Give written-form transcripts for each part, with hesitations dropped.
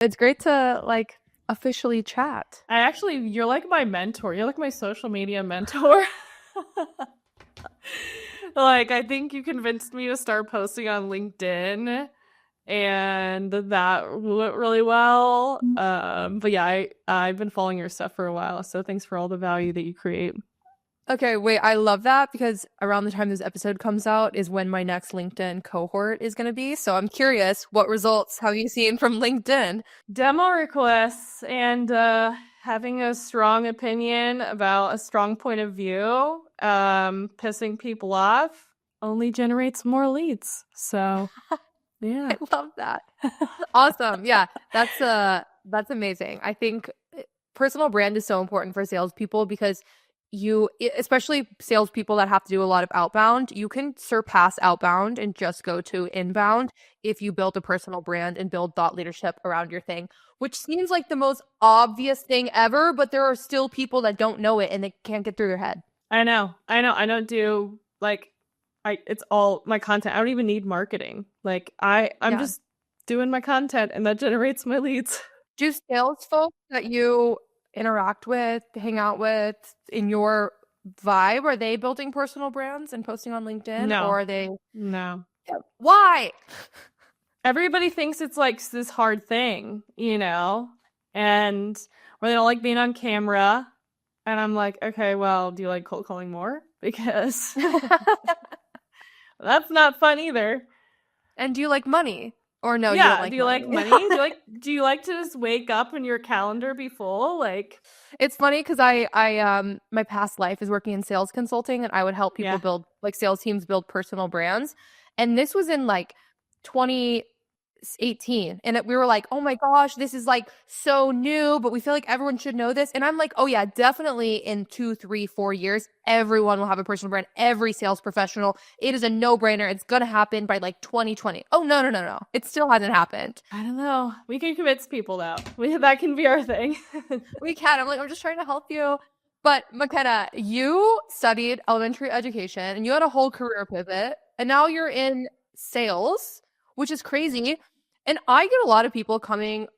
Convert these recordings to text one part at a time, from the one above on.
It's great to like officially chat. You're like my mentor. You're like my social media mentor. Like, I think you convinced me to start posting on LinkedIn, and that went really well. But yeah, I've been following your stuff for a while, so thanks for all the value that you create. Okay, wait, I love that because around the time this episode comes out is when my next LinkedIn cohort is going to be. So I'm curious, what results have you seen from LinkedIn? Demo requests and having a strong opinion about a strong point of view, pissing people off only generates more leads. So, yeah. I love that. Awesome. Yeah, that's amazing. I think personal brand is so important for salespeople because especially salespeople that have to do a lot of outbound, you can surpass outbound and just go to inbound if you build a personal brand and build thought leadership around your thing, which seems like the most obvious thing ever, but there are still people that don't know it and they can't get through their head. I know. I don't do like it's all my content. I don't even need marketing. Like I'm Yeah. just doing my content and that generates my leads. Do sales folks that you interact with, hang out with in your vibe, are they building personal brands and posting on LinkedIn No. or are they No. why? Everybody thinks it's like this hard thing, you know? And or they don't like being on camera. And I'm like, okay, well, do you like cold calling more? Because that's not fun either. And do you like money? Or no, you don't Yeah, like do you like money. money? Do you like to just wake up and your calendar be full? Like, It's funny because I my past life is working in sales consulting and I would help people yeah. build like sales teams build personal brands. And this was in like 2018. And we were like, oh my gosh, this is like so new, but we feel like everyone should know this. And I'm like, oh yeah, definitely in 2, 3, 4 years, everyone will have a personal brand. Every sales professional. It is a no-brainer. It's gonna happen by like 2020. Oh no, no, no, no. It still hasn't happened. I don't know. We can convince people though. That can be our thing. We can. I'm like, I'm just trying to help you. But Mckenna, you studied elementary education and you had a whole career pivot, and now you're in sales, which is crazy. And I get a lot of people coming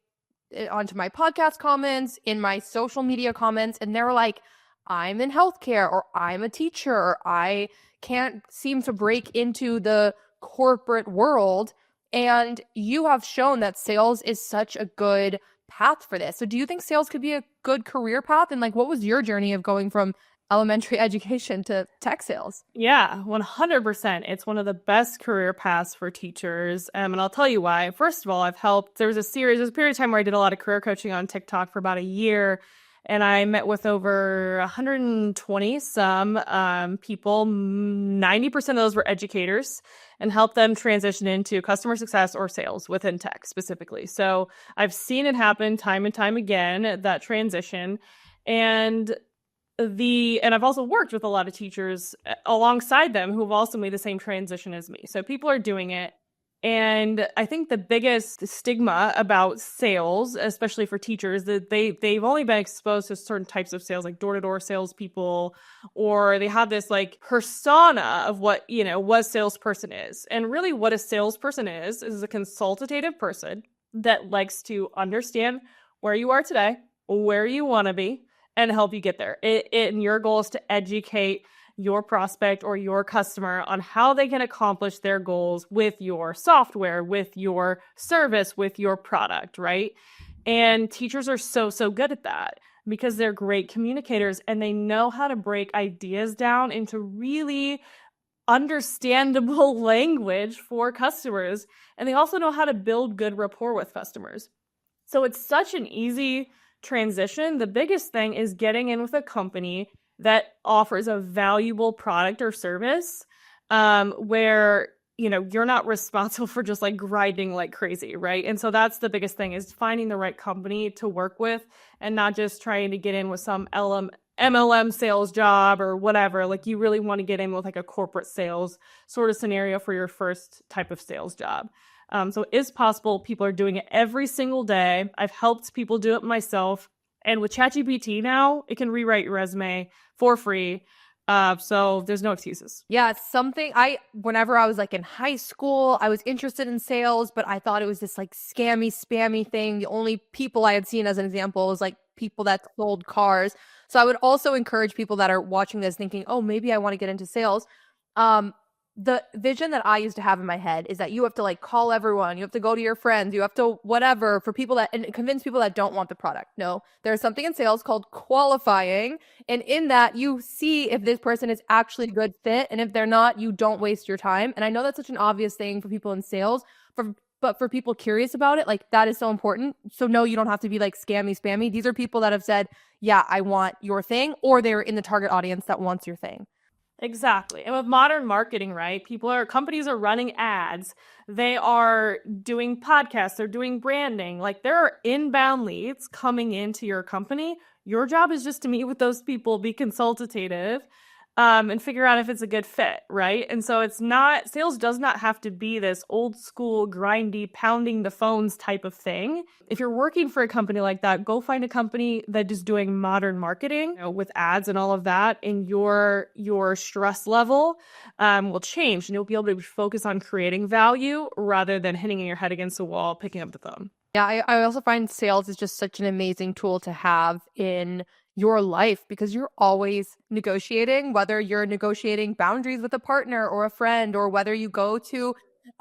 onto my podcast comments, in my social media comments, and they're like, I'm in healthcare, or I'm a teacher, or I can't seem to break into the corporate world. And you have shown that sales is such a good path for this. So do you think sales could be a good career path? And like, what was your journey of going from elementary education to tech sales? Yeah, 100%. It's one of the best career paths for teachers. And I'll tell you why. First of all, there was a period of time where I did a lot of career coaching on TikTok for about a year. And I met with over 120 some people. 90% of those were educators, and helped them transition into customer success or sales within tech specifically. So I've seen it happen time and time again, that transition. And I've also worked with a lot of teachers alongside them who have also made the same transition as me. So people are doing it. And I think the biggest stigma about sales, especially for teachers, that they've only been exposed to certain types of sales, like door-to-door salespeople, or they have this like persona of what a salesperson is. And really what a salesperson is a consultative person that likes to understand where you are today, where you want to be, and help you get there. And your goal is to educate your prospect or your customer on how they can accomplish their goals with your software, with your service, with your product, right? And teachers are so good at that because they're great communicators and they know how to break ideas down into really understandable language for customers. And they also know how to build good rapport with customers. So it's such an easy transition. The biggest thing is getting in with a company that offers a valuable product or service, where you're not responsible for just like grinding like crazy, right? And so that's the biggest thing, is finding the right company to work with and not just trying to get in with some MLM sales job or whatever. Like, you really want to get in with like a corporate sales sort of scenario for your first type of sales job. So it is possible. People are doing it every single day. I've helped people do it myself. And with ChatGPT now, it can rewrite your resume for free. So there's no excuses. Yeah, whenever I was like in high school, I was interested in sales, but I thought it was this like scammy, spammy thing. The only people I had seen as an example was like people that sold cars. So I would also encourage people that are watching this thinking, oh, maybe I want to get into sales. Um, the vision that I used to have in my head is that you have to like call everyone, you have to go to your friends, you have to whatever for people that and convince people that don't want the product. No, there's something in sales called qualifying. And in that, you see if this person is actually a good fit. And if they're not, you don't waste your time. And I know that's such an obvious thing for people in sales, but for people curious about it, like that is so important. So no, you don't have to be like scammy, spammy. These are people that have said, yeah, I want your thing, or they're in the target audience that wants your thing. Exactly. And with modern marketing, right? Companies are running ads. They are doing podcasts. They're doing branding. Like there are inbound leads coming into your company. Your job is just to meet with those people, be consultative, and figure out if it's a good fit, right? And so sales does not have to be this old school, grindy, pounding the phones type of thing. If you're working for a company like that, go find a company that is doing modern marketing, with ads and all of that, and your stress level will change, and you'll be able to focus on creating value rather than hitting your head against the wall, picking up the phone. Yeah, I also find sales is just such an amazing tool to have in your life because you're always negotiating, whether you're negotiating boundaries with a partner or a friend, or whether you go to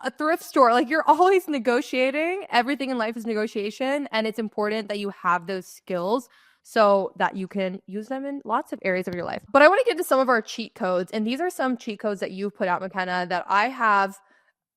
a thrift store, like you're always negotiating. Everything in life is negotiation, and it's important that you have those skills so that you can use them in lots of areas of your life. But I want to get into some of our cheat codes, and these are some cheat codes that you've put out, Mckenah, that I have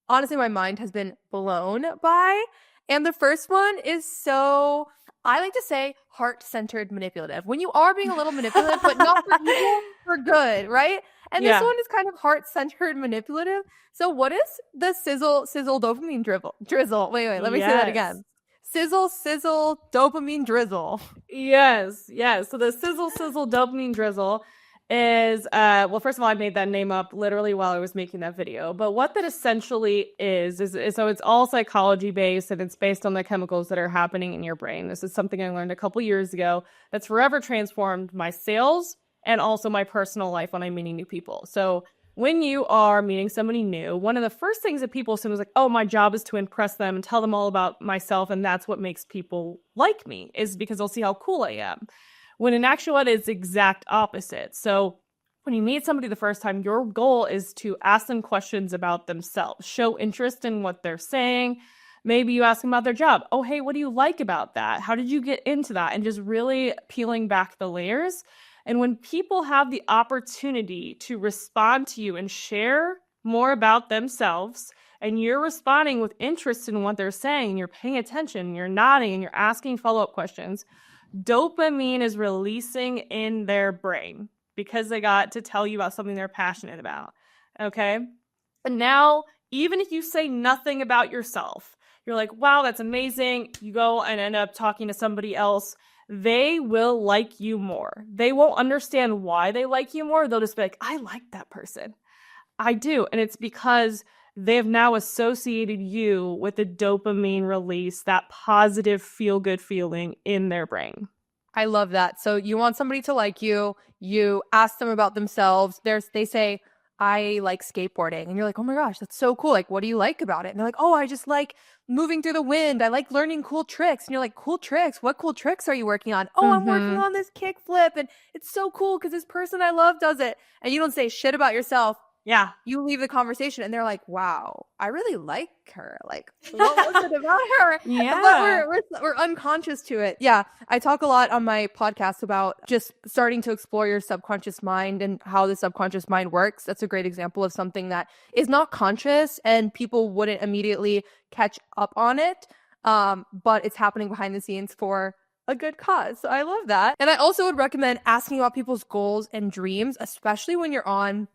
honestly, my mind has been blown by. And the first one is so, I like to say, heart-centered manipulative. When you are being a little manipulative, but not for evil, for good, right? And this one is kind of heart-centered manipulative. So what is the sizzle dopamine drizzle? Wait, let me say that again. Sizzle dopamine drizzle. Yes. So the sizzle dopamine drizzle is well, first of all, I made that name up literally while I was making that video. But what that essentially is so it's all psychology based, and it's based on the chemicals that are happening in your brain. This is something I learned a couple years ago that's forever transformed my sales and also my personal life when I'm meeting new people. So when you are meeting somebody new, one of the first things that people assume is like, oh, my job is to impress them and tell them all about myself, and that's what makes people like me, is because they'll see how cool I am. When in actuality, it's the exact opposite. So when you meet somebody the first time, your goal is to ask them questions about themselves, show interest in what they're saying. Maybe you ask them about their job. Oh, hey, what do you like about that? How did you get into that? And just really peeling back the layers. And when people have the opportunity to respond to you and share more about themselves, and you're responding with interest in what they're saying, you're paying attention, you're nodding, and you're asking follow-up questions, dopamine is releasing in their brain because they got to tell you about something they're passionate about. Okay. And now, even if you say nothing about yourself, you're like, wow, that's amazing. You go and end up talking to somebody else. They will like you more. They won't understand why they like you more. They'll just be like, I like that person. I do. And it's because they have now associated you with the dopamine release, that positive feel-good feeling in their brain. I love that. So you want somebody to like you. You ask them about themselves. They say, I like skateboarding. And you're like, oh my gosh, that's so cool. Like, what do you like about it? And they're like, oh, I just like moving through the wind. I like learning cool tricks. And you're like, cool tricks? What cool tricks are you working on? Oh, I'm working on this kickflip. And it's so cool because this person I love does it. And you don't say shit about yourself. Yeah. You leave the conversation and they're like, wow, I really like her. Like, what was it about her? Yeah. But we're unconscious to it. Yeah. I talk a lot on my podcast about just starting to explore your subconscious mind and how the subconscious mind works. That's a great example of something that is not conscious and people wouldn't immediately catch up on it. But it's happening behind the scenes for a good cause. So I love that. And I also would recommend asking about people's goals and dreams, especially when you're on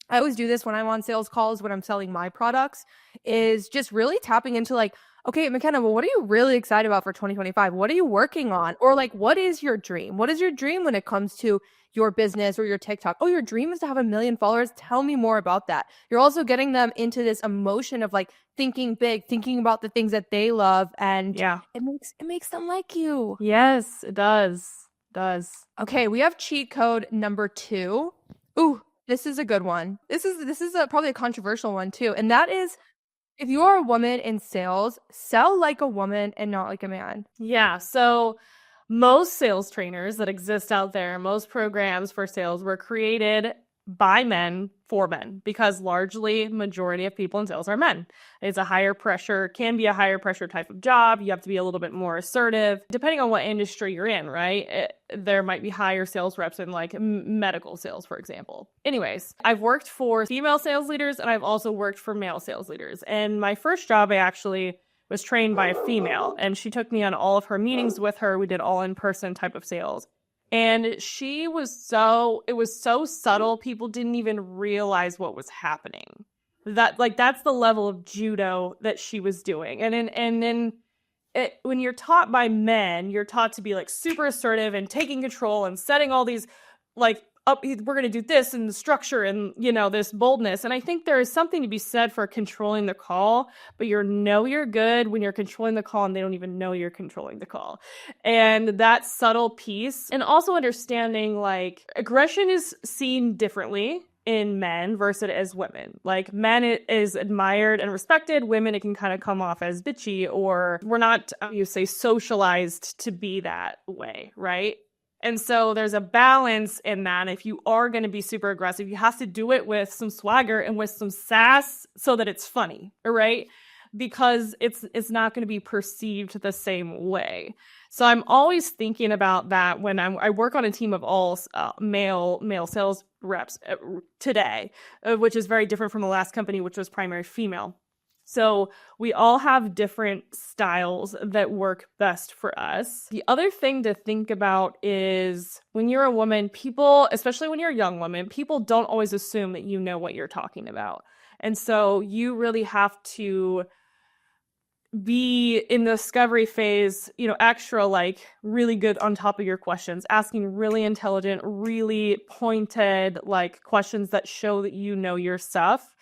I always do this when I'm on sales calls, when I'm selling my products, is just really tapping into like, okay, Mckenah, well, what are you really excited about for 2025? What are you working on? Or like, what is your dream? What is your dream when it comes to your business or your TikTok? Oh, your dream is to have 1 million followers. Tell me more about that. You're also getting them into this emotion of like thinking big, thinking about the things that they love. And it makes them like you. Yes, it does. Okay, we have cheat code number 2. Ooh, this is a good one. This is probably a controversial one too. And that is, if you are a woman in sales, sell like a woman and not like a man. Yeah. So most sales trainers that exist out there, most programs for sales were created by men for men because largely majority of people in sales are men. It's a higher pressure, can be a higher pressure type of job. You have to be a little bit more assertive depending on what industry you're in, right? There might be higher sales reps in like medical sales, for example. Anyways, I've worked for female sales leaders and I've also worked for male sales leaders. And my first job, I actually was trained by a female and she took me on all of her meetings with her. We did all in person type of sales. And it was so subtle, people didn't even realize what was happening. That's the level of judo that she was doing. And then when you're taught by men, you're taught to be like super assertive and taking control and setting all these like up, we're going to do this and the structure and, this boldness. And I think there is something to be said for controlling the call, but you're good when you're controlling the call and they don't even know you're controlling the call. And that subtle piece, and also understanding like aggression is seen differently in men versus as women. Like men, it is admired and respected. Women, it can kind of come off as bitchy, or we're not, socialized to be that way, right? And so there's a balance in that. If you are going to be super aggressive, you have to do it with some swagger and with some sass so that it's funny, right? Because it's not going to be perceived the same way. So I'm always thinking about that when I work on a team of all male sales reps today, which is very different from the last company, which was primary female. So we all have different styles that work best for us. The other thing to think about is when you're a woman, people, especially when you're a young woman, people don't always assume that you know what you're talking about. And so you really have to be in the discovery phase, extra like really good on top of your questions, asking really intelligent, really pointed like questions that show that you know your stuff.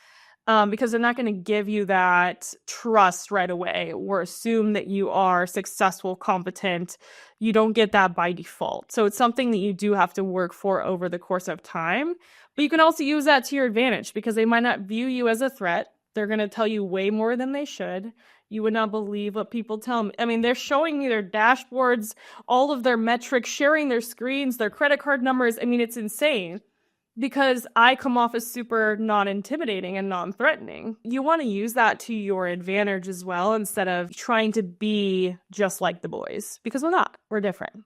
Because they're not going to give you that trust right away or assume that you are successful, competent. You don't get that by default. So it's something that you do have to work for over the course of time. But you can also use that to your advantage because they might not view you as a threat. They're going to tell you way more than they should. You would not believe what people tell me. I mean, they're showing me their dashboards, all of their metrics, sharing their screens, their credit card numbers. I mean, it's insane. Because I come off as super non-intimidating and non-threatening. You want to use that to your advantage as well instead of trying to be just like the boys. Because we're not. We're different.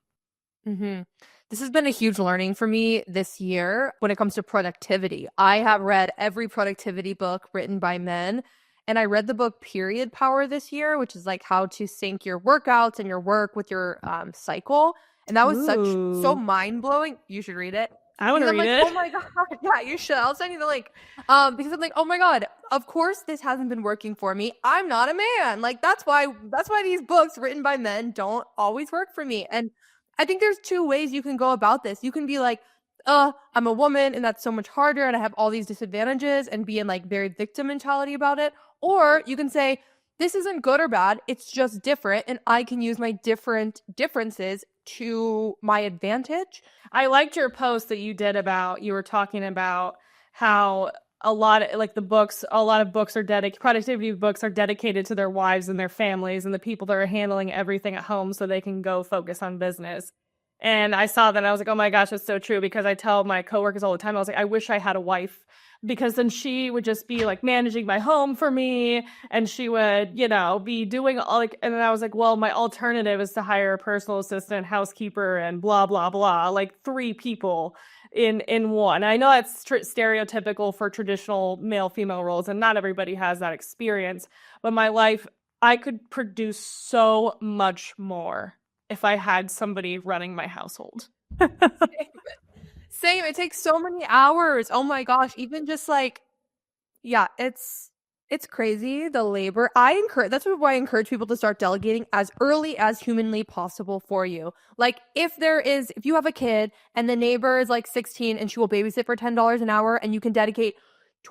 Mm-hmm. This has been a huge learning for me this year when it comes to productivity. I have read every productivity book written by men. And I read the book Period Power this year, which is like how to sync your workouts and your work with your cycle. And that was so mind-blowing. You should read it. I want to read it. Oh my God. Yeah, you should. I'll send you the link. Because I'm like, oh my God, of course this hasn't been working for me. I'm not a man. Like that's why these books written by men don't always work for me. And I think there's two ways you can go about this. You can be like, I'm a woman and that's so much harder and I have all these disadvantages and be in like very victim mentality about it. Or you can say, this isn't good or bad. It's just different. And I can use my differences to my advantage. I liked your post that you did you were talking about how a lot of books are productivity books are dedicated to their wives and their families and the people that are handling everything at home so they can go focus on business. And I saw that and I was like, oh my gosh, that's so true, because I tell my coworkers all the time, I was like, I wish I had a wife, because then she would just be like managing my home for me and she would, be doing and then I was like, well, my alternative is to hire a personal assistant, housekeeper, and blah, blah, blah, like 3 people in one. I know that's stereotypical for traditional male-female roles and not everybody has that experience, but my life, I could produce so much more if I had somebody running my household. Same. It takes so many hours. Oh my gosh. Even just like, yeah, it's crazy, the labor. That's why I encourage people to start delegating as early as humanly possible for you. Like if you have a kid and the neighbor is like 16 and she will babysit for $10 an hour and you can dedicate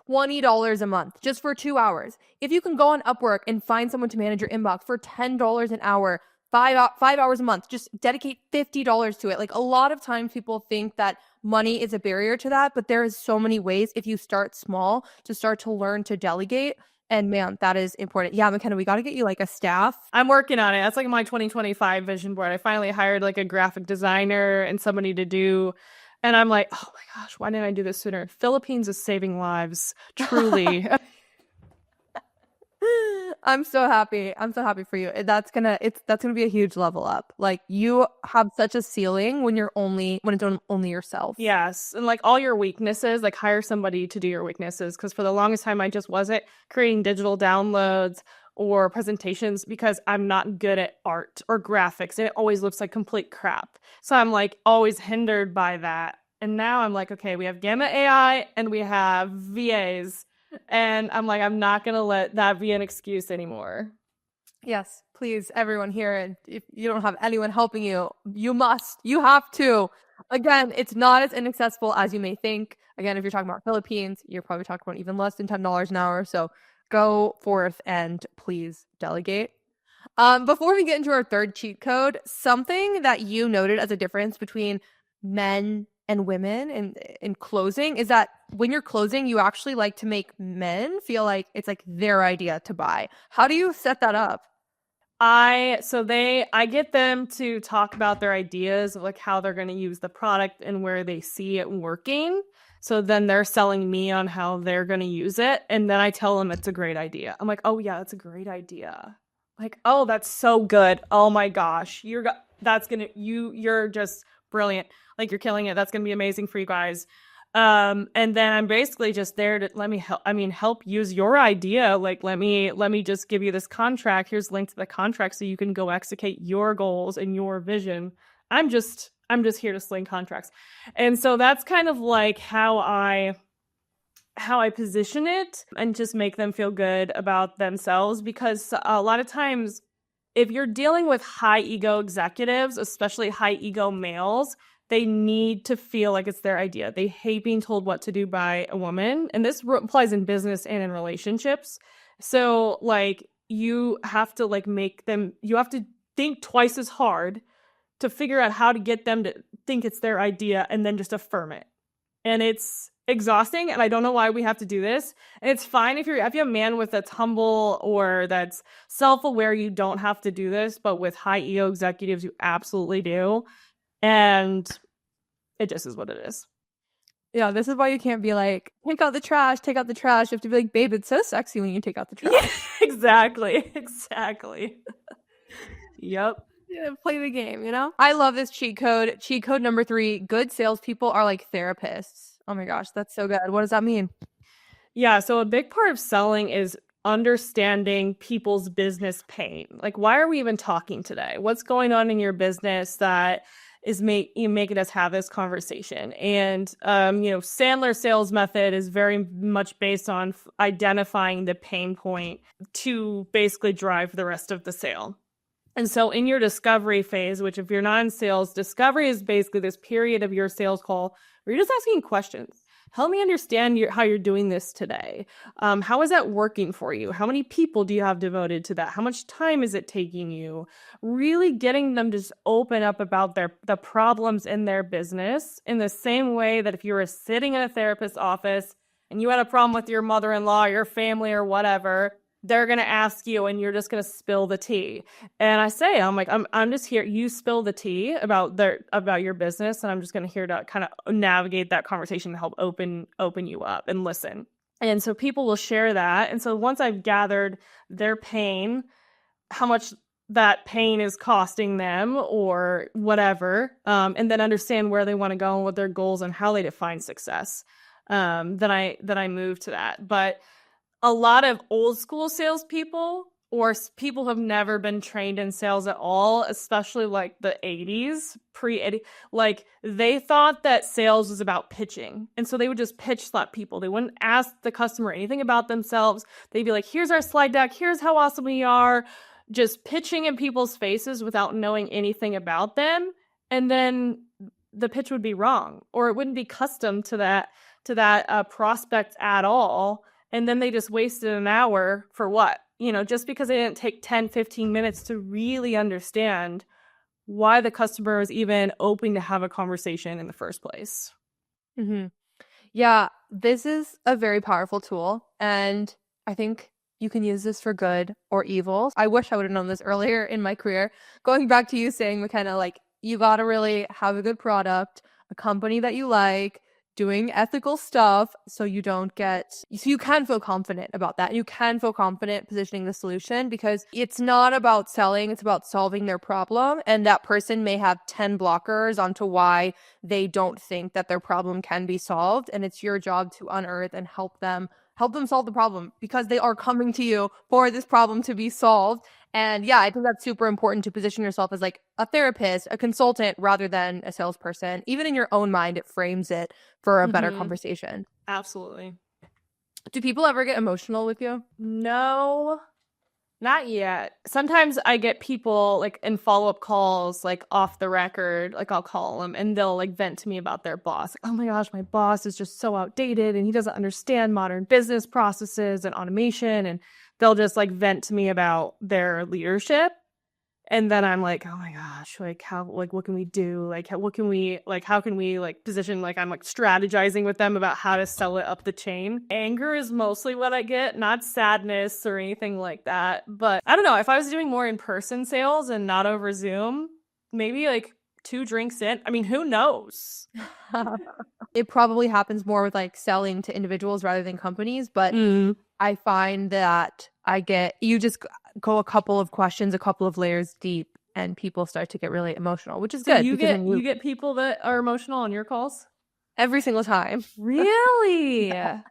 $20 a month just for 2 hours. If you can go on Upwork and find someone to manage your inbox for $10 an hour, 5 hours a month. Just dedicate $50 to it. Like a lot of times people think that money is a barrier to that, but there is so many ways if you start small to start to learn to delegate. And man, that is important. Yeah, McKenna, we got to get you like a staff. I'm working on it. That's like my 2025 vision board. I finally hired like a graphic designer and somebody to do. And I'm like, oh my gosh, why didn't I do this sooner? Philippines is saving lives, truly. I'm so happy. I'm so happy for you. That's gonna be a huge level up. Like you have such a ceiling when it's only yourself. Yes. And like all your weaknesses, like hire somebody to do your weaknesses. Because for the longest time, I just wasn't creating digital downloads or presentations because I'm not good at art or graphics. And it always looks like complete crap. So I'm like always hindered by that. And now I'm like, okay, we have Gamma AI and we have VAs. And I'm like, I'm not going to let that be an excuse anymore. Yes, please, everyone here. And if you don't have anyone helping you, you have to. Again, it's not as inaccessible as you may think. Again, if you're talking about Philippines, you're probably talking about even less than $10 an hour. So go forth and please delegate. Before we get into our third cheat code, something that you noted as a difference between men and women in closing is that when you're closing, you actually like to make men feel like it's like their idea to buy. How do you set that up? I get them to talk about their ideas of like how they're going to use the product and where they see it working. So then they're selling me on how they're going to use it. And then I tell them it's a great idea. I'm like, oh yeah, that's a great idea. Like, oh, that's so good. Oh my gosh. You're just brilliant. Like you're killing it. That's going to be amazing for you guys. And then I'm basically just there to help use your idea. Like, let me just give you this contract. Here's a link to the contract so you can go execute your goals and your vision. I'm just here to sling contracts. And so that's kind of like how I position it and just make them feel good about themselves, because a lot of times if you're dealing with high ego executives, especially high ego males, they need to feel like it's their idea. They hate being told what to do by a woman. And this applies in business and in relationships. So like you have to think twice as hard to figure out how to get them to think it's their idea and then just affirm it. And it's exhausting. And I don't know why we have to do this. And it's fine if you have a man that's humble or that's self-aware, you don't have to do this. But with high ego executives, you absolutely do. And it just is what it is. Yeah, this is why you can't be like, take out the trash. You have to be like, babe, it's so sexy when you take out the trash. Yeah, exactly. Yep. Yeah, play the game, you know? I love this cheat code. Cheat code number 3, good salespeople are like therapists. Oh my gosh, that's so good. What does that mean? Yeah, so a big part of selling is understanding people's business pain. Like, why are we even talking today? What's going on in your business that is making us have this conversation? And Sandler's sales method is very much based on identifying the pain point to basically drive the rest of the sale. And so in your discovery phase, which if you're not in sales, discovery is basically this period of your sales call where you're just asking questions. Help me understand how you're doing this today. How is that working for you? How many people do you have devoted to that? How much time is it taking you? Really getting them to just open up about the problems in their business in the same way that if you were sitting in a therapist's office and you had a problem with your mother-in-law, your family, or whatever, they're going to ask you and you're just going to spill the tea. And I'm just here. You spill the tea about your business. And I'm just going to here to kind of navigate that conversation to help open you up and listen. And so people will share that. And so once I've gathered their pain, how much that pain is costing them or whatever, and then understand where they want to go and what their goals and how they define success, then I move to that. But a lot of old school salespeople or people who have never been trained in sales at all, especially like the 80s, pre-80, like they thought that sales was about pitching. And so they would just pitch slap people. They wouldn't ask the customer anything about themselves. They'd be like, here's our slide deck. Here's how awesome we are. Just pitching in people's faces without knowing anything about them. And then the pitch would be wrong, or it wouldn't be custom to that prospect at all. And then they just wasted an hour for what? just because I didn't take 10, 15 minutes to really understand why the customer was even open to have a conversation in the first place. Mm-hmm. Yeah, this is a very powerful tool, and I think you can use this for good or evil. I wish I would have known this earlier in my career. Going back to you saying, McKenna, like, you got to really have a good product, a company that you like, doing ethical stuff so you can feel confident about that. You can feel confident positioning the solution because it's not about selling, it's about solving their problem. And that person may have 10 blockers onto why they don't think that their problem can be solved. And it's your job to unearth and help them solve the problem because they are coming to you for this problem to be solved. And yeah, I think that's super important to position yourself as like a therapist, a consultant, rather than a salesperson. Even in your own mind, it frames it for a better conversation. Absolutely. Do people ever get emotional with you? No, not yet. Sometimes I get people like in follow-up calls, like off the record, like I'll call them and they'll like vent to me about their boss. Like, oh my gosh, my boss is just so outdated and he doesn't understand modern business processes and automation. And they'll just like vent to me about their leadership. And then I'm like, oh my gosh, like how, like what can we do? Like how can we like position, like I'm like strategizing with them about how to sell it up the chain. Anger is mostly what I get, not sadness or anything like that. But I don't know, if I was doing more in-person sales and not over Zoom, maybe like 2 drinks in. I mean, who knows? It probably happens more with like selling to individuals rather than companies, but I find that you just go a couple of questions, a couple of layers deep, and people start to get really emotional, which is good. You get people that are emotional on your calls? Every single time. Really? Yeah.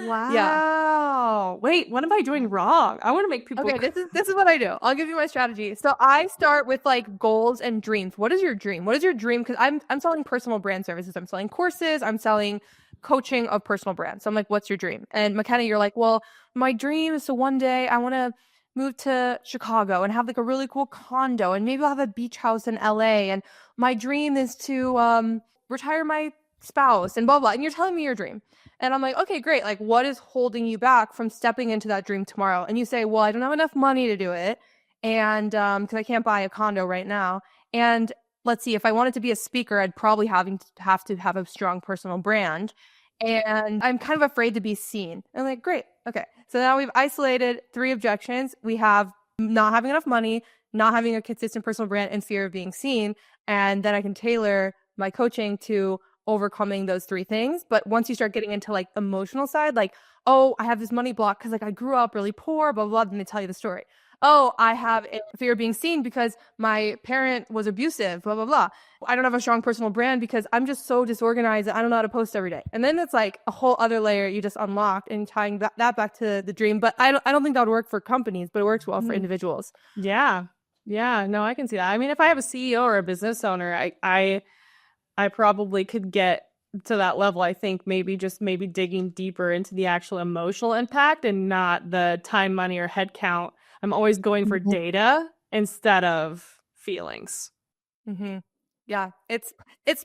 Wow. Yeah. Wait, what am I doing wrong? I want to make people. Okay, this is what I do. I'll give you my strategy. So I start with like goals and dreams. What is your dream? What is your dream? Because I'm selling personal brand services. I'm selling courses. I'm selling coaching of personal brands. So I'm like, what's your dream? And McKenna, you're like, well, my dream is to one day I want to move to Chicago and have like a really cool condo, and maybe I'll have a beach house in LA. And my dream is to retire my spouse and blah blah. And you're telling me your dream. And I'm like, okay, great. Like, what is holding you back from stepping into that dream tomorrow? And you say, well, I don't have enough money to do it. And because I can't buy a condo right now. And let's see, if I wanted to be a speaker, I'd probably have to have a strong personal brand. And I'm kind of afraid to be seen. I'm like, great. Okay. So now we've isolated 3 objections. We have not having enough money, not having a consistent personal brand, and fear of being seen. And then I can tailor my coaching to overcoming those 3 things. But once you start getting into like emotional side, like, oh, I have this money block because like I grew up really poor, blah, blah, blah, then they tell you the story. Oh, I have a fear of being seen because my parent was abusive, blah, blah, blah. I don't have a strong personal brand because I'm just so disorganized that I don't know how to post every day. And then it's like a whole other layer you just unlocked, and tying that back to the dream. But I don't think that would work for companies, but it works well for individuals. Yeah. Yeah. No, I can see that. I mean, if I have a CEO or a business owner, I probably could get to that level. I think maybe digging deeper into the actual emotional impact and not the time, money, or head count. I'm always going for data instead of feelings. Yeah, it's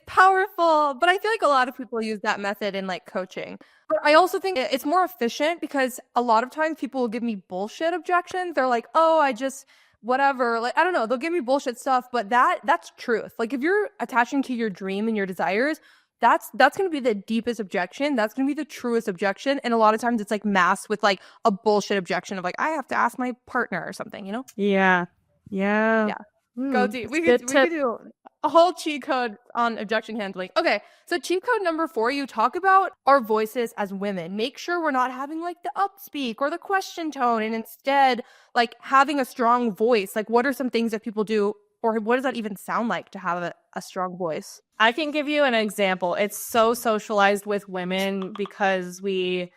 powerful, but I feel like a lot of people use that method in like coaching. But I also think it's more efficient because a lot of times people will give me bullshit objections. They're like, oh, I just whatever, like I don't know, they'll give me bullshit stuff, but that's truth. Like if you're attaching to your dream and your desires, that's going to be the deepest objection. That's going to be the truest objection. And a lot of times it's like masked with like a bullshit objection of like, I have to ask my partner or something, you know? Yeah. Go deep. We could do a whole cheat code on objection handling. Okay, so cheat code number 4, you talk about our voices as women. Make sure we're not having like the upspeak or the question tone, and instead like having a strong voice. Like what are some things that people do, or what does that even sound like to have a strong voice? I can give you an example. It's so socialized with women because we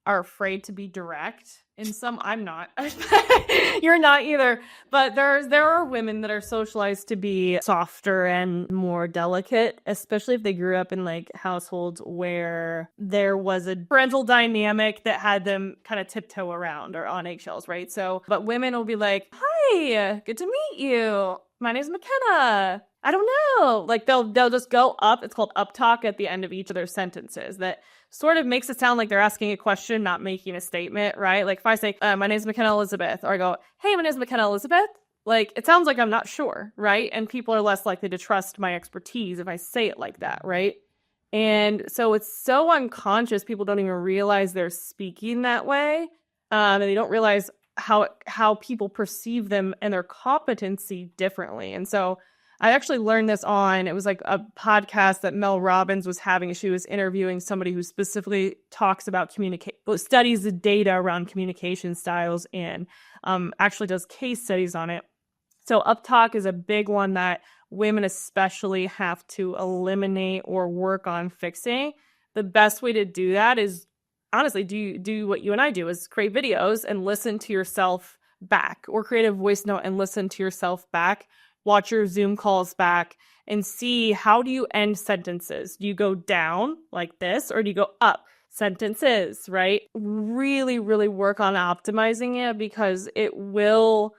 are afraid to be direct. I'm not. You're not either. But there are women that are socialized to be softer and more delicate, especially if they grew up in like households where there was a parental dynamic that had them kind of tiptoe around or on eggshells, right? So, but women will be like, "Hi, good to meet you. My name's Mckenna. I don't know." Like they'll just go up. It's called up talk at the end of each of their sentences. That sort of makes it sound like they're asking a question, not making a statement, right? Like if I say, my name is Mckenah Elizabeth, or I go, hey, my name is Mckenah Elizabeth, like it sounds like I'm not sure, right? And people are less likely to trust my expertise if I say it like that, right? And so it's so unconscious, people don't even realize they're speaking that way. And they don't realize how people perceive them and their competency differently. And so I actually learned this it was like a podcast that Mel Robbins was having. She was interviewing somebody who specifically talks about studies the data around communication styles and actually does case studies on it. So uptalk is a big one that women especially have to eliminate or work on fixing. The best way to do that is honestly do what you and I do, is create videos and listen to yourself back, or create a voice note and listen to yourself back. Watch your Zoom calls back and see, how do you end sentences? Do you go down like this, or do you go up sentences, right? Really, really work on optimizing it, because it will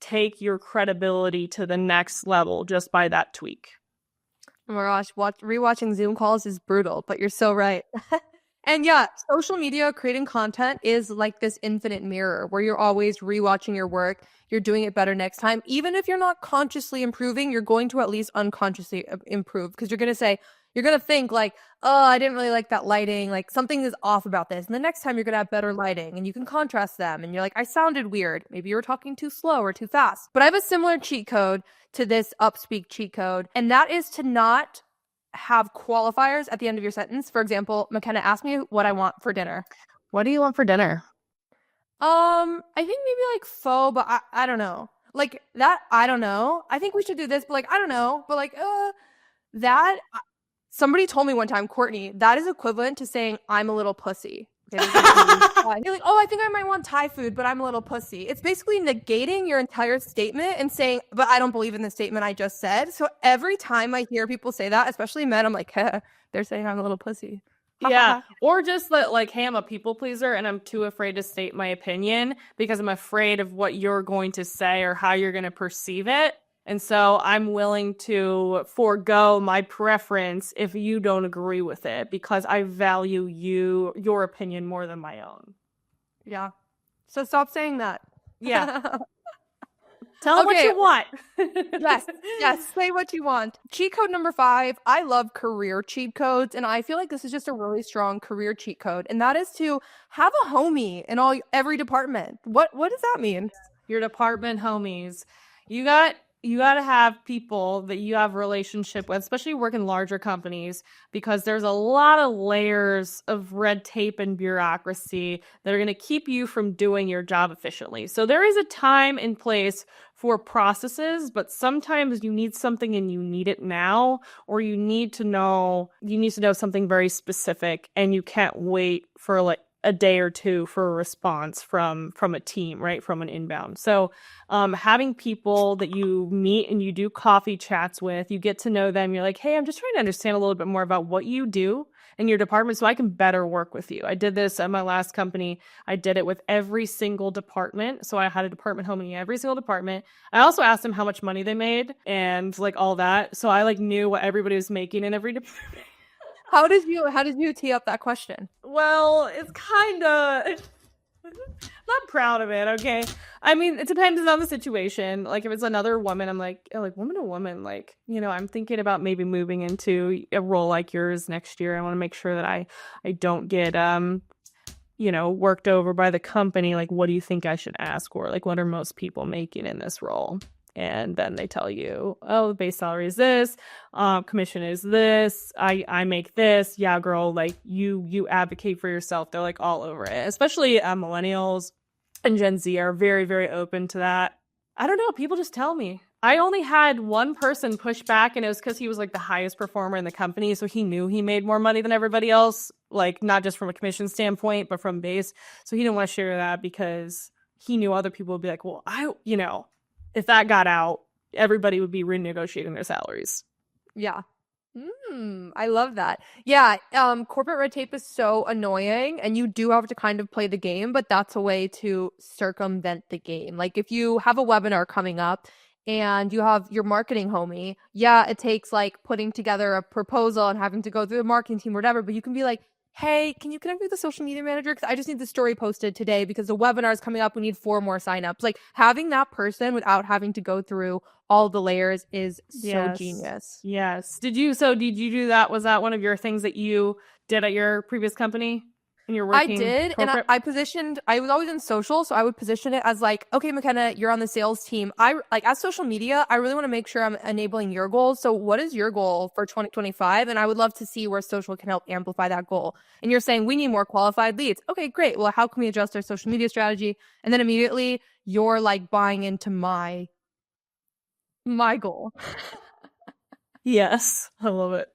take your credibility to the next level just by that tweak. Oh my gosh, rewatching Zoom calls is brutal, but you're so right. And yeah, social media, creating content is like this infinite mirror where you're always rewatching your work. You're doing it better next time. Even if you're not consciously improving, you're going to at least unconsciously improve, because you're going to think like, oh, I didn't really like that lighting. Like something is off about this. And the next time you're going to have better lighting and you can contrast them. And you're like, I sounded weird. Maybe you were talking too slow or too fast. But I have a similar cheat code to this Upspeak cheat code. And that is to not have qualifiers at the end of your sentence. For example, Mckenah asked me what I want for dinner. What do you want for dinner? I think maybe like pho, but I don't know. Like that, I don't know. I think we should do this, but like, I don't know. But like, that, somebody told me one time, Courtney, that is equivalent to saying, I'm a little pussy. Okay, you're like, oh, I think I might want Thai food, but I'm a little pussy. It's basically negating your entire statement and saying, but I don't believe in the statement I just said. So every time I hear people say that, especially men, I'm like, they're saying I'm a little pussy. Yeah. Or just that, like, hey, I'm a people pleaser and I'm too afraid to state my opinion because I'm afraid of what you're going to say or how you're going to perceive it. And so I'm willing to forego my preference if you don't agree with it, because I value your opinion more than my own. Yeah. So stop saying that. Yeah. Tell them what you want. Yes. Say what you want. Cheat code number 5. I love career cheat codes, and I feel like this is just a really strong career cheat code, and that is to have a homie in every department. What does that mean? Your department homies. You got to have people that you have a relationship with, especially work in larger companies, because there's a lot of layers of red tape and bureaucracy that are going to keep you from doing your job efficiently. So there is a time and place for processes, but sometimes you need something and you need it now, or you need to know something very specific and you can't wait for like a day or two for a response from a team, right? From an inbound. So having people that you meet and you do coffee chats with, you get to know them. You're like, hey, I'm just trying to understand a little bit more about what you do in your department so I can better work with you. I did this at my last company. I did it with every single department. So I had a department home in every single department. I also asked them how much money they made and like all that. So I like knew what everybody was making in every department. How did you tee up that question? Well, it's kind of not proud of it, okay? I mean, it depends on the situation. Like if it's another woman, I'm like woman to woman, like, I'm thinking about maybe moving into a role like yours next year. I want to make sure that I don't get worked over by the company. Like, what do you think I should ask? Or like, what are most people making in this role? And then they tell you, oh, the base salary is this, commission is this, I make this. Yeah, girl, like you advocate for yourself. They're like all over it. Especially millennials and Gen Z are very, very open to that. I don't know. People just tell me. I only had one person push back, and it was because he was like the highest performer in the company. So he knew he made more money than everybody else, like not just from a commission standpoint, but from base. So he didn't want to share that because he knew other people would be like, well, if that got out, everybody would be renegotiating their salaries. Yeah. I love that. Yeah. Corporate red tape is so annoying, and you do have to kind of play the game, but that's a way to circumvent the game. Like if you have a webinar coming up and you have your marketing homie, yeah, it takes like putting together a proposal and having to go through the marketing team or whatever, but you can be like, hey, can you connect me with the social media manager? Because I just need the story posted today because the webinar is coming up. We need 4 more signups. Like having that person without having to go through all the layers is so Yes. genius. Yes. Did you do that? Was that one of your things that you did at your previous company and you're I working did, and corporate? I was always in social, so I would position it as like, okay, Mckenna, you're on the sales team. I like as social media, I really want to make sure I'm enabling your goals. So what is your goal for 2025? And I would love to see where social can help amplify that goal. And you're saying we need more qualified leads. Okay, great. Well, how can we adjust our social media strategy? And then immediately you're like buying into my goal. Yes. I love it.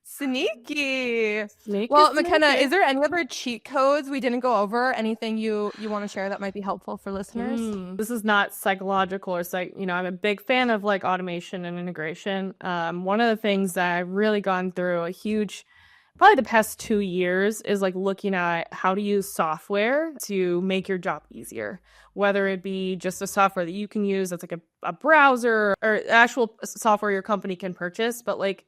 Sneaky. Sneaky, Well, Mckenna, sneaky. is there any other cheat codes we didn't go over? Anything you want to share that might be helpful for listeners? This is not psychological or I'm a big fan of like automation and integration. One of the things that I've really gone through a huge, probably the past 2 years is like looking at how to use software to make your job easier, whether it be just a software that you can use that's like a browser or actual software your company can purchase, but like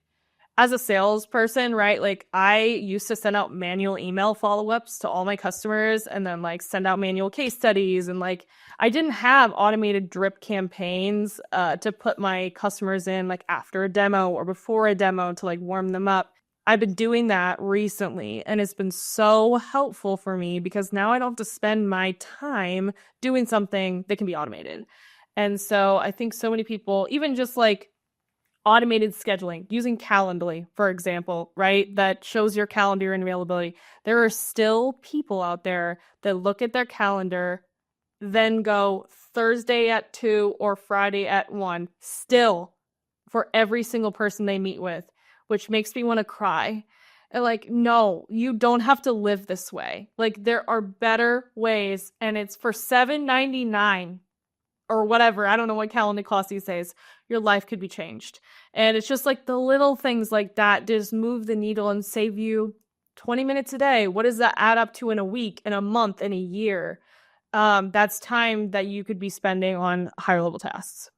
as a salesperson, right? Like I used to send out manual email follow-ups to all my customers and then like send out manual case studies. And like I didn't have automated drip campaigns to put my customers in like after a demo or before a demo to like warm them up. I've been doing that recently and it's been so helpful for me because now I don't have to spend my time doing something that can be automated. And so I think so many people, even just like automated scheduling, using Calendly, for example, right? That shows your calendar and availability. There are still people out there that look at their calendar, then go Thursday at 2 or Friday at 1, still for every single person they meet with, which makes me want to cry. And like, no, you don't have to live this way. Like there are better ways, and it's for $7.99 or whatever. I don't know what Calendly costs these days. Your life could be changed. And it's just like the little things like that just move the needle and save you 20 minutes a day. What does that add up to in a week, in a month, in a year? That's time that you could be spending on higher level tasks.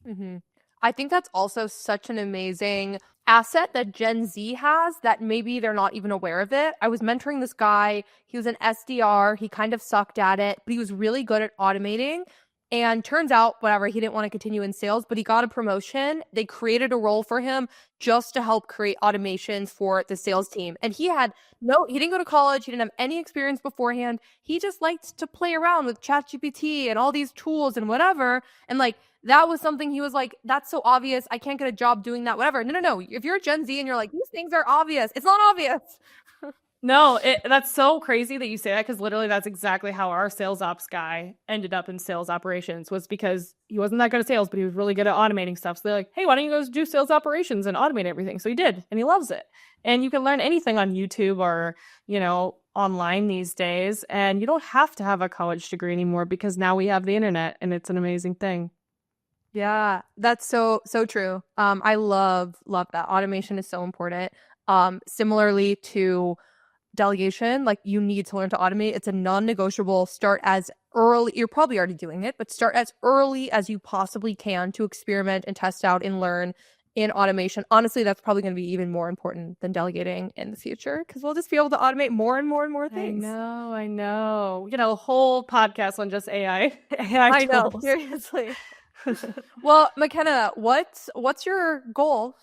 Mm-hmm. I think that's also such an amazing asset that Gen Z has that maybe they're not even aware of it. I was mentoring this guy. He was an SDR. He kind of sucked at it, but he was really good at automating. And turns out, whatever, he didn't want to continue in sales, but he got a promotion. They created a role for him just to help create automations for the sales team. And he didn't go to college. He didn't have any experience beforehand. He just liked to play around with ChatGPT and all these tools and whatever. And like, that was something he was like, that's so obvious. I can't get a job doing that, whatever. No. If you're a Gen Z and you're like, these things are obvious, it's not obvious. No, that's so crazy that you say that because literally that's exactly how our sales ops guy ended up in sales operations was because he wasn't that good at sales, but he was really good at automating stuff. So they're like, hey, why don't you go do sales operations and automate everything? So he did, and he loves it. And you can learn anything on YouTube or, online these days. And you don't have to have a college degree anymore because now we have the internet and it's an amazing thing. Yeah, that's so true. I love that. Automation is so important. Similarly to delegation, like you need to learn to automate. It's a non-negotiable. Start as early, you're probably already doing it, but start as early as you possibly can to experiment and test out and learn in automation. Honestly, that's probably going to be even more important than delegating in the future because we'll just be able to automate more and more and more things. I know. A whole podcast on just AI. AI tools. I know, seriously. Well, Mckenna, what's your goal,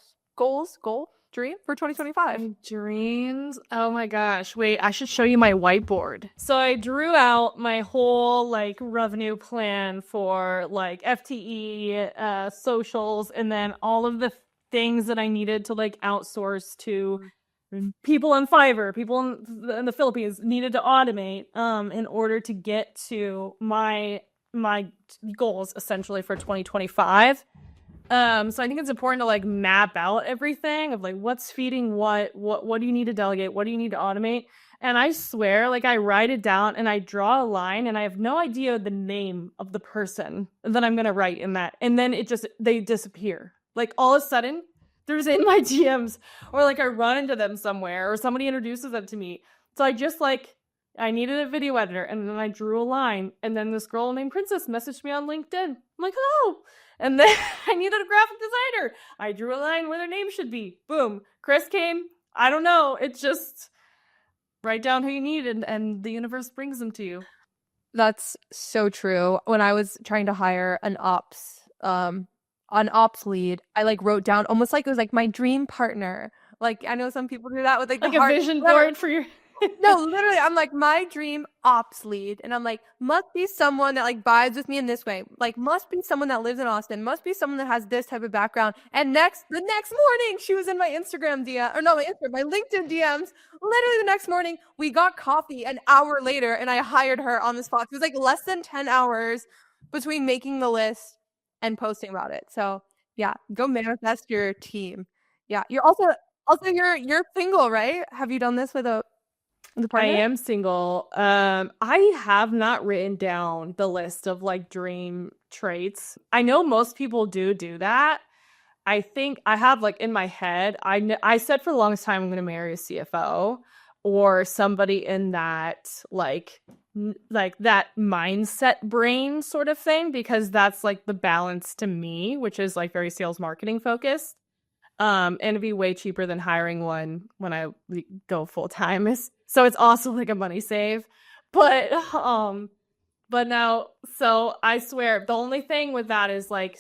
dream for 2025? My dreams? Oh my gosh. Wait, I should show you my whiteboard. So I drew out my whole like revenue plan for like FTE, socials, and then all of the things that I needed to like outsource to people on Fiverr, people in the Philippines needed to automate in order to get to my goals essentially for 2025. So I think it's important to like map out everything of like what's feeding what do you need to delegate, what do you need to automate. And I swear, like I write it down and I draw a line and I have no idea the name of the person that I'm gonna write in that, and then they disappear. Like all of a sudden there's in my DMs, or like I run into them somewhere or somebody introduces them to me. So I needed a video editor, and then I drew a line, and then this girl named Princess messaged me on LinkedIn. I'm like, hello. And then I needed a graphic designer. I drew a line where their name should be. Boom. Chris came. I don't know. It's just, write down who you need, and the universe brings them to you. That's so true. When I was trying to hire an ops lead, I like wrote down almost like it was like my dream partner. Like I know some people do that with like the Like a heart. vision board for your No, literally, I'm like my dream ops lead, and I'm like must be someone that like vibes with me in this way. Like must be someone that lives in Austin. Must be someone that has this type of background. And the next morning, she was in my Instagram DM or no, my LinkedIn DMs. Literally the next morning, we got coffee an hour later, and I hired her on the spot. It was like less than 10 hours between making the list and posting about it. So yeah, go manifest your team. Yeah, you're also you're single, right? Have you done this with a I partner? am single. I have not written down the list of like dream traits. I know most people do that. I think I have like in my head, I said for the longest time I'm going to marry a CFO or somebody in that like that mindset brain sort of thing, because that's like the balance to me, which is like very sales marketing focused. And it'd be way cheaper than hiring one when I go full time. So it's also like a money save. But now, so I swear the only thing with that is like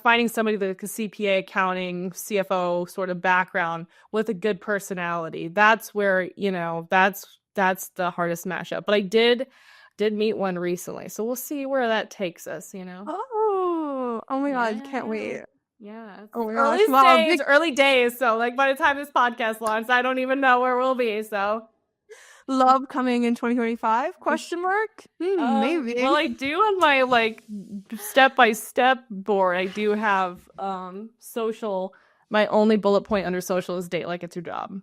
finding somebody with a CPA, accounting, CFO sort of background with a good personality. That's where, that's the hardest mashup. But I did meet one recently. So we'll see where that takes us. Oh my God, can't wait. Yeah. It's Oh my gosh, wow, early days. So like by the time this podcast launched, I don't even know where we'll be. So love coming in 2025? Question mark? Maybe. Well, I do on my like step-by-step board, I do have social. My only bullet point under social is date like it's your job.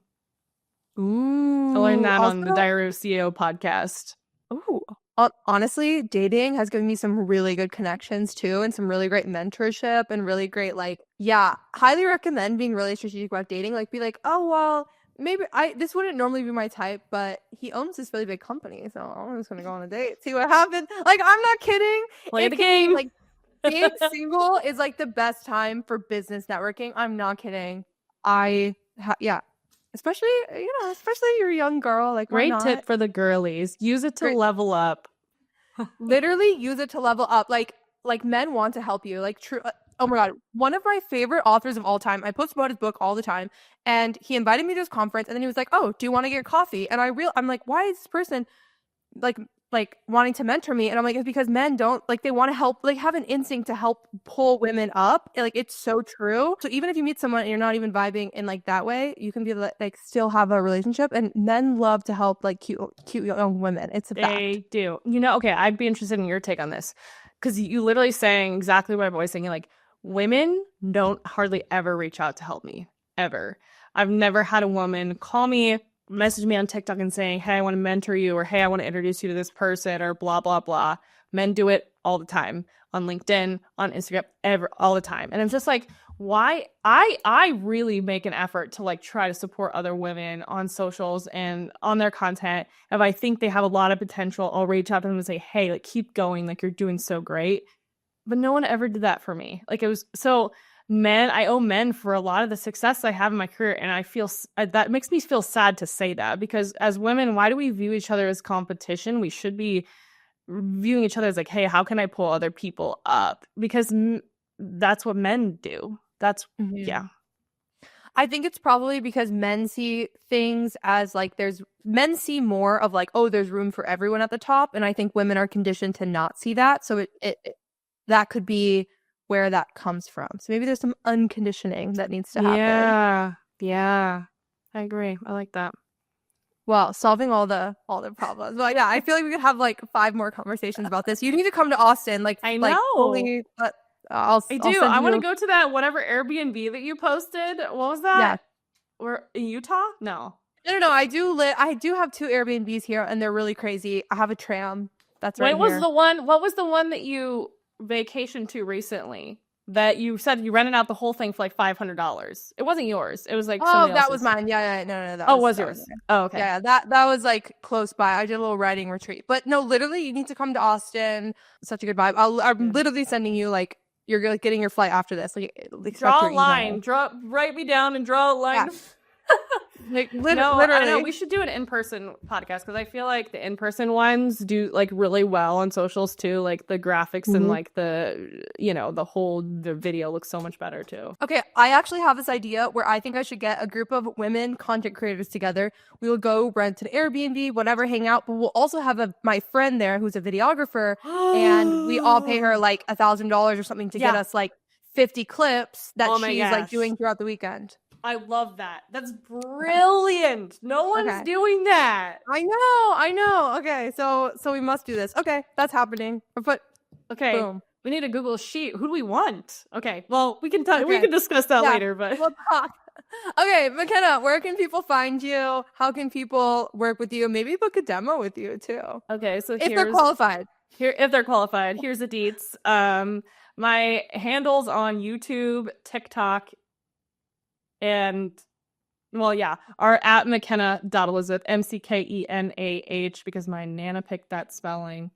Ooh. I learned that also, on the Diary of CEO podcast. Ooh. Honestly, dating has given me some really good connections too, and some really great mentorship and really great highly recommend being really strategic about dating. Like be like, oh well, maybe this wouldn't normally be my type, but he owns this really big company, so I'm just gonna go on a date, see what happens. Like I'm not kidding. Play the game. Like being single is like the best time for business networking. I'm not kidding. Especially you're a young girl. Like great tip for the girlies. Use it to level up. Literally use it to level up. Like men want to help you. Like true. Oh my God. One of my favorite authors of all time. I post about his book all the time. And he invited me to his conference. And then he was like, oh, do you want to get coffee? And I'm like, why is this person like wanting to mentor me? And I'm like, it's because men don't like, they want to help, like have an instinct to help pull women up. Like it's so true. So even if you meet someone and you're not even vibing in like that way, you can be like still have a relationship. And men love to help like cute young women. It's a fact. They do. Okay, I'd be interested in your take on this, because you literally saying exactly what I'm always thinking. Like women don't hardly ever reach out to help me, ever. I've never had a woman call me, message me on TikTok and saying, hey, I want to mentor you, or hey, I want to introduce you to this person, or blah, blah, blah. Men do it all the time on LinkedIn, on Instagram, all the time. And I'm just like, why? I really make an effort to like try to support other women on socials and on their content. If I think they have a lot of potential, I'll reach out to them and say, hey, like keep going. Like you're doing so great. But no one ever did that for me. Like it was so I owe men for a lot of the success I have in my career. And I feel that makes me feel sad to say that, because as women, why do we view each other as competition? We should be viewing each other as like, hey, how can I pull other people up? Because that's what men do. Yeah. I think it's probably because men see things as like men see more of like, oh, there's room for everyone at the top. And I think women are conditioned to not see that. So that could be where that comes from. So maybe there's some unconditioning that needs to happen. Yeah. I agree. I like that. Well, solving all the problems. Well, yeah, I feel like we could have like 5 more conversations about this. You need to come to Austin. Like I know. Like fully, but I do. I want to go to that whatever Airbnb that you posted. What was that? Yeah. Or in Utah? No. No. I do have 2 Airbnbs here, and they're really crazy. I have a tram. That's right. What was the one that you vacationed to recently that you said you rented out the whole thing for like $500? It wasn't yours. It was like that was mine. Yeah. No. That was yours. Oh, okay. Yeah, that was like close by. I did a little riding retreat. But no, literally, you need to come to Austin. Such a good vibe. I'm literally sending you like you're like getting your flight after this. Like draw a line. Write me down and draw a line. Yeah. Like No, literally. I know we should do an in-person podcast because I feel like the in-person ones do like really well on socials too. Like the graphics and like the the video looks so much better too. Okay, I actually have this idea where I think I should get a group of women content creators together. We will go rent an Airbnb, whatever, hang out, but we'll also have my friend there who's a videographer, and we all pay her like $1,000 or something to get us like 50 clips that Oh my she's like gosh. doing throughout the weekend. I love that. That's brilliant. No one's doing that. I know. Okay, so we must do this. Okay, that's happening. Okay. Boom. We need a Google Sheet. Who do we want? Okay. Well, we can we can discuss that later, but we'll talk. Okay, Mckenah, where can people find you? How can people work with you? Maybe book a demo with you too. Okay, so if they're qualified. If they're qualified, here's the deets. My handles on YouTube, TikTok, and are at Mckenah.Elizabeth, Mckenah, because my Nana picked that spelling.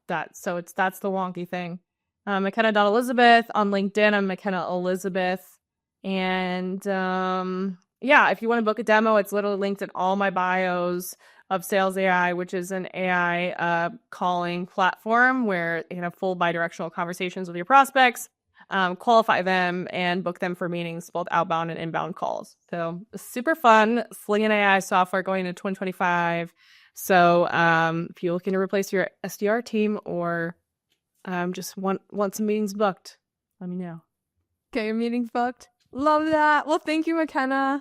That's the wonky thing. Mckenah.Elizabeth. On LinkedIn, I'm Mckenah Elizabeth. And if you want to book a demo, it's literally linked in all my bios of Sales AI, which is an AI calling platform where you can have full bi-directional conversations with your prospects, qualify them, and book them for meetings, both outbound and inbound calls. So super fun, slinging AI software going into 2025. So if you're looking to replace your SDR team or just want some meetings booked, let me know. Get your meetings booked. Love that. Well, thank you, Mckenah.